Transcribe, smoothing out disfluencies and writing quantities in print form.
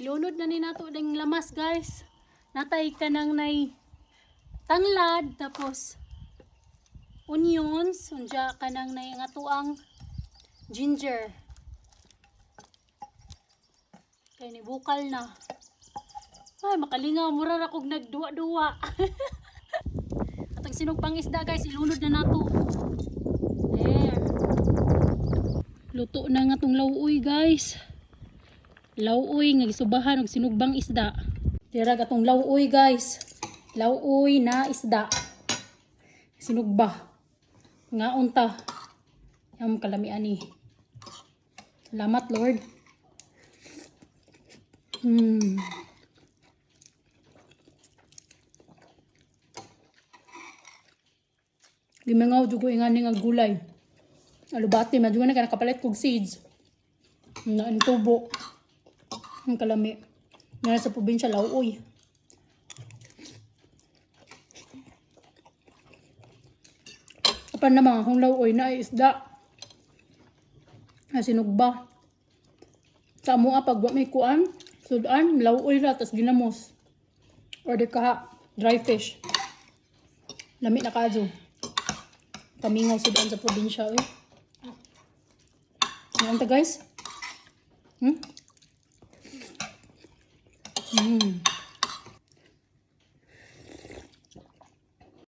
Ilunod na ni nato ding lamas guys. Natay ka nang nay tanglad tapos onions, unja ka nang nay nga tuang ginger. Kay ni bukal na. Ay makalingaw mura ra kog nagduwa-duwa. Atong sinugpang isda guys, ilunod na nato. There. Luto na nga tong lauoy guys. Lauoy nga gisubahan og sinugbang isda. Dira gatong lauoy guys. Lauoy na isda. Sinugba. Nga unta. Yang kalami ani. Salamat Lord. Limangaw jugo ingani nga gulay. Alubati madyo na nakapalit kog seeds. Na tubo. Ang kalami. Nga sa probinsya lauoy. Apan naman akong lauoy na isda. Sinugba. Sa mua pag may kuan, sudan, lauoy ra tas ginamos. Or di ka dry fish. Lami na kadyo. Pamingaw sudan sa probinsya eh. Ngayon ta guys.